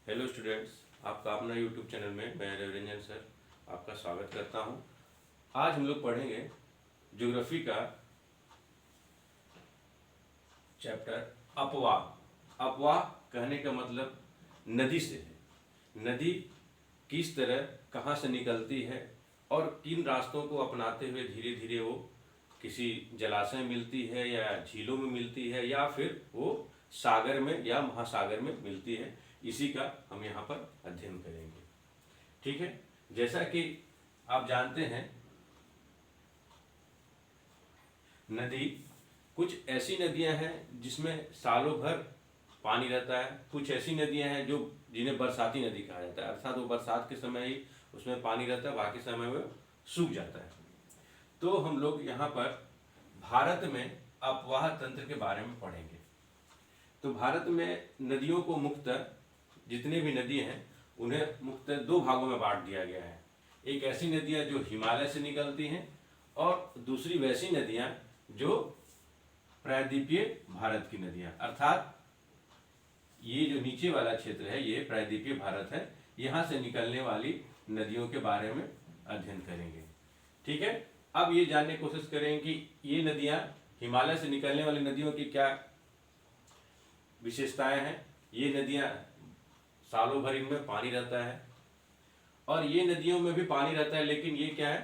Hello students, आपका अपना YouTube channel में मैं रविरंजन सर आपका स्वागत करता हूं। आज हम लोग पढ़ेंगे ज्योग्राफी का चैप्टर अपवाह। अपवाह कहने का मतलब नदी से है। नदी किस तरह कहाँ से निकलती है और किन रास्तों को अपनाते हुए धीरे धीरे वो किसी जलाशय में मिलती है या झीलों में मिलती है या फिर वो सागर में या महासागर में मिलती है, इसी का हम यहाँ पर अध्ययन करेंगे। ठीक है, जैसा कि आप जानते हैं नदी कुछ ऐसी नदियां हैं जिसमें सालों भर पानी रहता है, कुछ ऐसी नदियां हैं जो जिन्हें बरसाती नदी कहा जाता है, अर्थात वो बरसात के समय ही उसमें पानी रहता है, बाकी समय में सूख जाता है। तो हम लोग यहाँ पर भारत में अपवाह तंत्र के बारे में पढ़ेंगे। तो भारत में नदियों को मुख्यतः जितने भी नदी हैं उन्हें मुख्यतः दो भागों में बांट दिया गया है। एक ऐसी नदियां जो हिमालय से निकलती हैं और दूसरी वैसी नदियां जो प्रायद्वीपीय भारत की नदियां, अर्थात ये जो नीचे वाला क्षेत्र है ये प्रायद्वीपीय भारत है, यहाँ से निकलने वाली नदियों के बारे में अध्ययन करेंगे। ठीक है, अब ये जानने की कोशिश करेंगे कि ये नदियां हिमालय से निकलने वाली नदियों की क्या विशेषताएं हैं। ये नदियां सालों भर इनमें पानी रहता है और ये नदियों में भी पानी रहता है, लेकिन ये क्या है,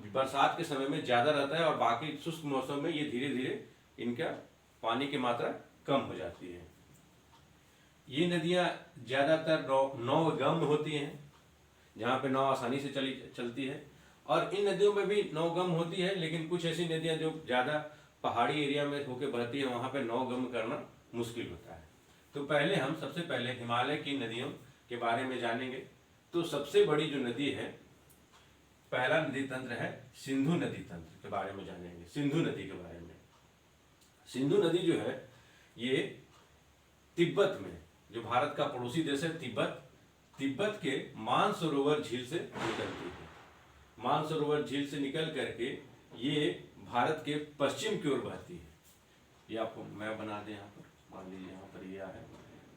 बरसात के समय में ज्यादा रहता है और बाकी शुष्क मौसम में ये धीरे धीरे इनका पानी की मात्रा कम हो जाती है। ये नदियां ज्यादातर नौगम्य होती हैं, जहाँ पे नाव आसानी से चलती है, और इन नदियों में भी नौगम्य होती है, लेकिन कुछ ऐसी नदियां जो ज्यादा पहाड़ी एरिया में होकर बहती है वहां पे नौगम्य करना मुश्किल होता है। तो हम सबसे पहले हिमालय की नदियों के बारे में जानेंगे। तो सबसे बड़ी जो नदी है, पहला नदी तंत्र है सिंधु नदी तंत्र के बारे में जानेंगे। सिंधु नदी के बारे में, सिंधु नदी जो है ये तिब्बत में, जो भारत का पड़ोसी देश है तिब्बत के मानसरोवर झील से निकलती है। मानसरोवर झील से निकल करके ये भारत के पश्चिम की ओर बहती है। ये आपको मैप बना दें, यहाँ पर मान लीजिए, यहाँ पर ये है,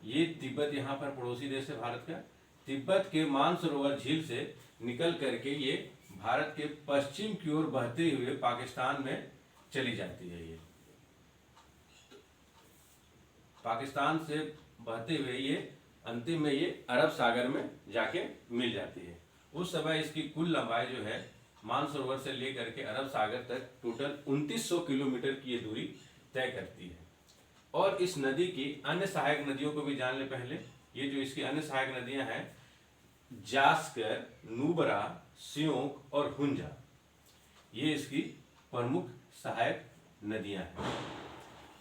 ये तिब्बत यहाँ पर पड़ोसी देश है भारत का। तिब्बत के मानसरोवर झील से निकल करके ये भारत के पश्चिम की ओर बहते हुए पाकिस्तान में चली जाती है। ये पाकिस्तान से बहते हुए ये अंतिम में ये अरब सागर में जाके मिल जाती है। उस समय इसकी कुल लंबाई जो है मानसरोवर से लेकर के अरब सागर तक टोटल 2900 किलोमीटर की ये दूरी तय करती है। और इस नदी की अन्य सहायक नदियों को भी जान ले पहले। ये जो इसकी अन्य सहायक नदियां हैं, जास्कर, नुब्रा, स्योक और हुंजा, ये इसकी प्रमुख सहायक नदियां हैं।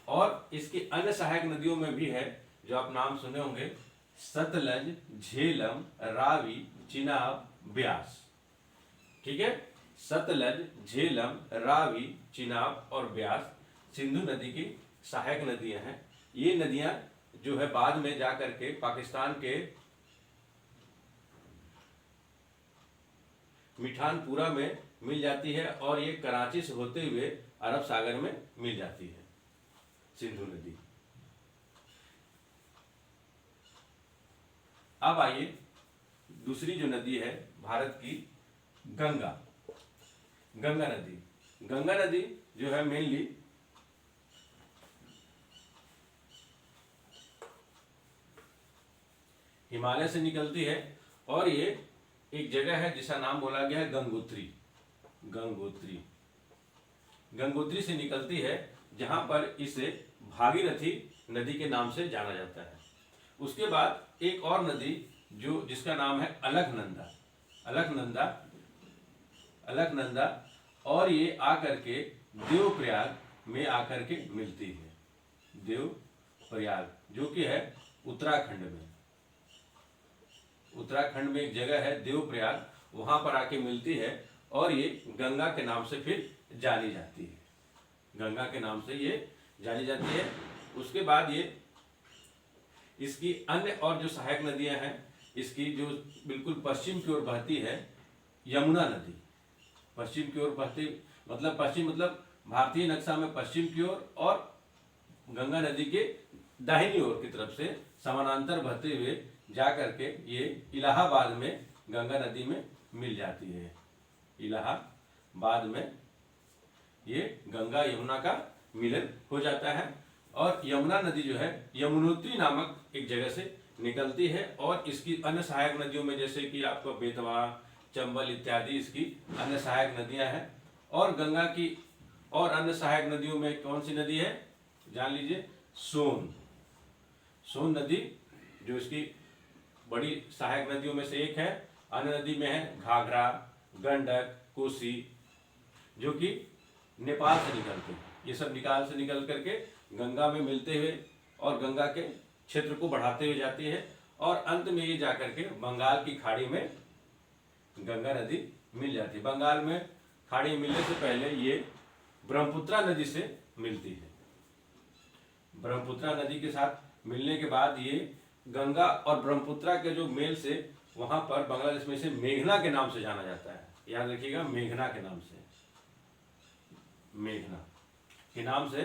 और इसकी अन्य सहायक नदियों में भी है जो आप नाम सुने होंगे, सतलज, झेलम, रावी, चिनाब, ब्यास। ठीक है, सतलज, झेलम, रावी, चिनाब और ब्यास सिंधु नदी की सहायक नदियां हैं। ये नदियां जो है बाद में जाकर के पाकिस्तान के मिठानपुरा में मिल जाती है और ये कराची से होते हुए अरब सागर में मिल जाती है सिंधु नदी। अब आइए दूसरी जो नदी है भारत की, गंगा नदी। गंगा नदी जो है मेनली हिमालय से निकलती है और ये एक जगह है जिसका नाम बोला गया है गंगोत्री से निकलती है, जहां पर इसे भागीरथी नदी के नाम से जाना जाता है। उसके बाद एक और नदी जो जिसका नाम है अलकनंदा, और ये आकर के देवप्रयाग में आकर के मिलती है। देवप्रयाग जो कि है उत्तराखंड में एक जगह है देवप्रयाग, वहां पर आके मिलती है और ये गंगा के नाम से फिर जानी जाती है। उसके बाद ये इसकी अन्य और जो सहायक नदियां हैं, इसकी जो बिल्कुल पश्चिम की ओर बहती है यमुना नदी। पश्चिम की ओर बहती मतलब भारतीय नक्शा में पश्चिम की ओर, और गंगा नदी के दाहिनी ओर की तरफ से समानांतर बहते हुए जा करके ये इलाहाबाद में गंगा नदी में मिल जाती है। इलाहाबाद में ये गंगा यमुना का मिलन हो जाता है और यमुना नदी जो है यमुनोत्री नामक एक जगह से निकलती है और इसकी अन्य सहायक नदियों में जैसे कि आपका बेतवा, चंबल इत्यादि इसकी अन्य सहायक नदियां हैं। और गंगा की और अन्य सहायक नदियों में कौन सी नदी है जान लीजिए, सोन नदी जो इसकी बड़ी सहायक नदियों में से एक है। अन्य नदी में है घाघरा, गंडक, कोसी जो कि नेपाल से निकलते हैं। ये सब नेपाल से निकल करके गंगा में मिलते हुए और गंगा के क्षेत्र को बढ़ाते हुए जाती है और अंत में ये जाकर के बंगाल की खाड़ी में गंगा नदी मिल जाती है। बंगाल में खाड़ी मिलने से पहले ये ब्रह्मपुत्रा नदी से मिलती है। ब्रह्मपुत्रा नदी के साथ मिलने के बाद ये गंगा और ब्रह्मपुत्रा के जो मेल से वहां पर बांग्लादेश में इसे मेघना के नाम से जाना जाता है। याद रखिएगा, मेघना के नाम से, मेघना के नाम से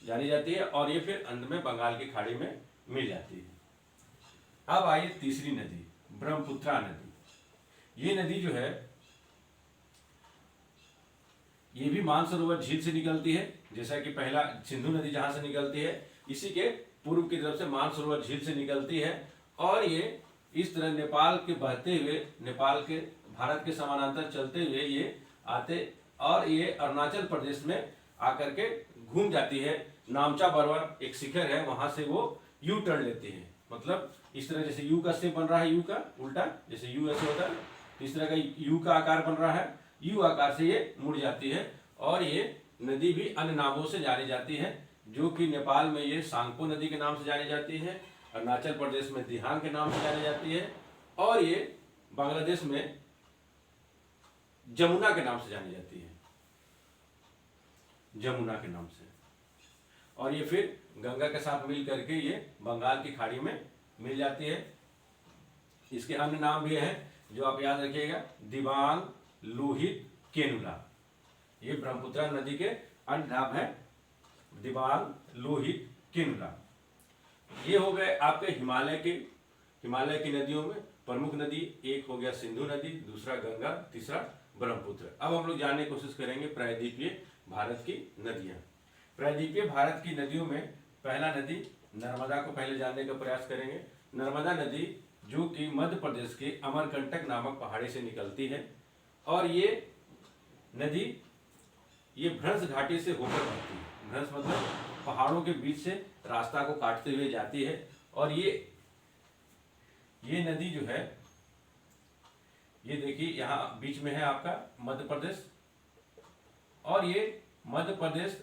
जानी जाती है और ये फिर अंत में बंगाल की खाड़ी में मिल जाती है। अब आइए तीसरी नदी, ब्रह्मपुत्रा नदी। ये नदी जो है ये भी मानसरोवर झील से निकलती है। जैसा कि पहला सिंधु नदी जहां से निकलती है, इसी के पूर्व की तरफ से मानसरोवर झील से निकलती है और ये इस तरह नेपाल के बहते हुए, नेपाल के भारत के समानांतर चलते हुए ये आते और ये अरुणाचल प्रदेश में आकर के घूम जाती है। नामचा पर्वत एक शिखर है, वहां से वो यू टर्न लेती है। मतलब इस तरह जैसे यू का शेप बन रहा है, यू का उल्टा जैसे यू ऐसे होता है, इस तरह का यू का आकार बन रहा है। यू आकार से ये मुड़ जाती है और ये नदी भी अन्य नामों से जानी जाती है, जो कि नेपाल में ये सांगपो नदी के नाम से जानी जाती है, अरुणाचल प्रदेश में दिहांग के नाम से जानी जाती है और ये बांग्लादेश में जमुना के नाम से जानी जाती है, जमुना के नाम से। और ये फिर गंगा के साथ मिल करके ये बंगाल की खाड़ी में मिल जाती है। इसके अन्य नाम भी हैं जो आप याद रखिएगा, दिबांग, लोहित, केनुला। ये ब्रह्मपुत्रा नदी के अन्य नाम है, दिबांग, लोहित, केनुला। ये हो गए आपके हिमालय की नदियों में प्रमुख नदी। एक हो गया सिंधु नदी, दूसरा गंगा, तीसरा ब्रह्मपुत्र। अब हम लोग जानने की कोशिश करेंगे प्रायद्वीपीय भारत की नदियां। प्रायद्वीपीय भारत की नदियों में पहला नदी नर्मदा को पहले जानने का प्रयास करेंगे। नर्मदा नदी जो कि मध्य प्रदेश के अमरकंटक नामक पहाड़ी से निकलती है और ये नदी ये भ्रंश घाटी से होकर बहती है। भ्रंश मतलब पहाड़ों के बीच से रास्ता को काटते हुए जाती है और ये नदी जो है, ये देखिए यहाँ बीच में है आपका मध्य प्रदेश और ये मध्य प्रदेश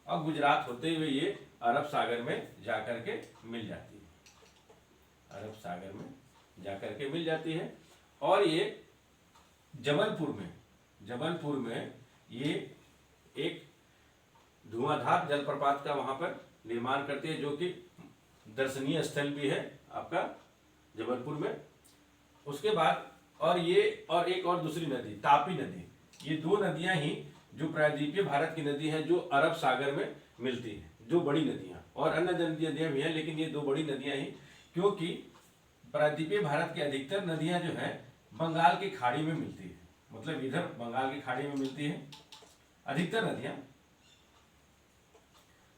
और गुजरात होते हुए ये अरब सागर में जाकर के मिल जाती है। अरब सागर में जाकर के मिल जाती है और ये जबलपुर में ये एक धुआंधार जलप्रपात का वहां पर निर्माण करती है, जो कि दर्शनीय स्थल भी है आपका जबलपुर में। उसके बाद और एक और दूसरी नदी तापी नदी, ये दो नदियां ही जो प्रायद्वीपीय भारत की नदी है जो अरब सागर में मिलती है, जो बड़ी नदियां। और अन्य नदियां भी हैं लेकिन ये दो बड़ी नदियां ही, क्योंकि प्रायद्वीपीय भारत की अधिकतर नदियां जो है बंगाल की खाड़ी में मिलती है। मतलब इधर बंगाल की खाड़ी में मिलती है, अधिकतर नदियां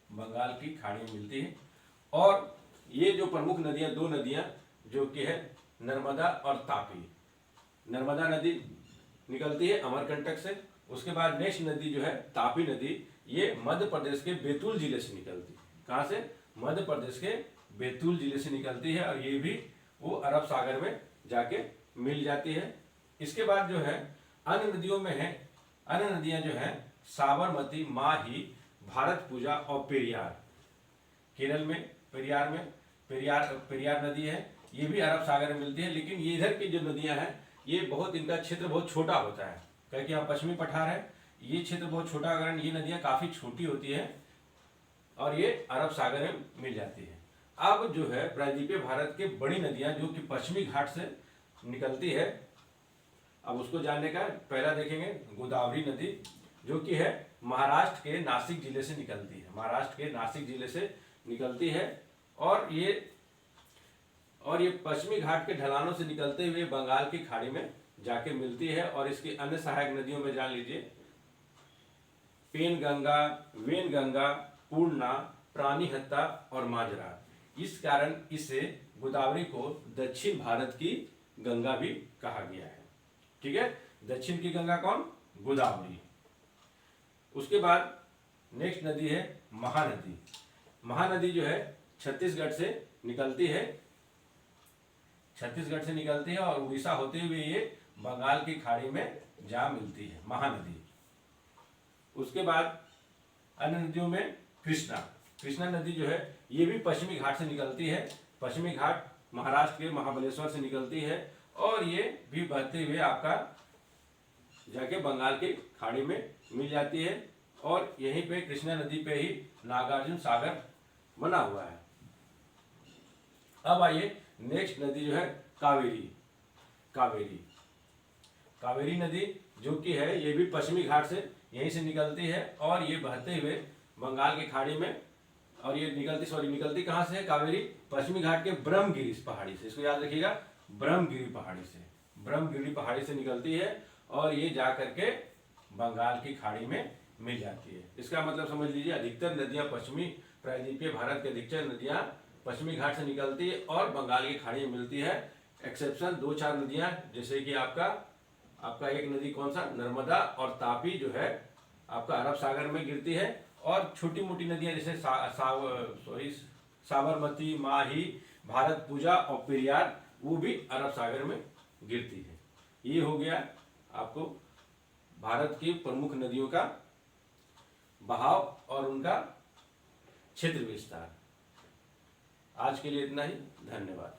बंगाल की खाड़ी में मिलती है। और ये जो प्रमुख नदियां, दो नदियां जो कि है नर्मदा और तापी। नर्मदा नदी निकलती है अमरकंटक से, उसके बाद नेक्स्ट नदी जो है तापी नदी, ये मध्य प्रदेश के बैतूल जिले से निकलती है। कहाँ से? मध्य प्रदेश के बैतूल जिले से निकलती है और ये भी वो अरब सागर में जाके मिल जाती है। इसके बाद जो है अन्य नदियों में है, अन्य नदियां जो है साबरमती, माही, भारत पूजा और पेरियार। केरल में पेरियार नदी है, ये भी अरब सागर में मिलती है। लेकिन ये इधर की जो नदियां हैं ये बहुत, इनका क्षेत्र बहुत छोटा होता है, क्योंकि यहाँ पश्चिमी पठार है, ये क्षेत्र बहुत छोटा कारण ये नदियां काफी छोटी होती है और ये अरब सागर में मिल जाती है। अब जो है प्रायद्वीपीय भारत की बड़ी नदियां जो कि पश्चिमी घाट से निकलती है, अब उसको जानने का पहला देखेंगे गोदावरी नदी, जो कि है महाराष्ट्र के नासिक जिले से निकलती है। महाराष्ट्र के नासिक जिले से निकलती है और ये पश्चिमी घाट के ढलानों से निकलते हुए बंगाल की खाड़ी में जाके मिलती है। और इसकी अन्य सहायक नदियों में जान लीजिए पेनगंगा, वेनगंगा, पूर्णा, प्राणिहत्ता और माजरा। इस कारण इसे गोदावरी को दक्षिण भारत की गंगा भी कहा गया है। ठीक है, दक्षिण की गंगा कौन? गोदावरी। उसके बाद नेक्स्ट नदी है महानदी। महानदी जो है छत्तीसगढ़ से निकलती है, छत्तीसगढ़ से निकलती है और उड़ीसा होते हुए ये बंगाल की खाड़ी में जा मिलती है, महानदी। उसके बाद अन्य नदियों में कृष्णा नदी जो है ये भी पश्चिमी घाट से निकलती है, पश्चिमी घाट महाराष्ट्र के महाबलेश्वर से निकलती है और ये भी बहते हुए आपका जाके बंगाल की खाड़ी में मिल जाती है। और यहीं पे कृष्णा नदी पे ही नागार्जुन सागर बना हुआ है। अब आइए नेक्स्ट नदी जो है कावेरी। कावेरी नदी जो कि है ये भी पश्चिमी घाट से यहीं से निकलती है और ये बहते हुए बंगाल की खाड़ी में, और ये निकलती कहाँ से है कावेरी? पश्चिमी घाट के ब्रह्मगिरी पहाड़ी से। इसको याद रखिएगा, ब्रह्मगिरी पहाड़ी से निकलती है और ये जा करके बंगाल की खाड़ी में मिल जाती है। इसका मतलब समझ लीजिए अधिकतर नदियां पश्चिमी प्रायद्वीपीय भारत की अधिकतर नदियां पश्चिमी घाट से निकलती है और बंगाल की खाड़ी में मिलती है। एक्सेप्शन 2-4 नदियां, जैसे कि आपका एक नदी कौन सा, नर्मदा और तापी जो है आपका अरब सागर में गिरती है, और छोटी मोटी नदियां जैसे साबरमती, माही, भारत पूजा और पेरियार वो भी अरब सागर में गिरती है। ये हो गया आपको भारत की प्रमुख नदियों का बहाव और उनका क्षेत्र विस्तार। आज के लिए इतना ही, धन्यवाद।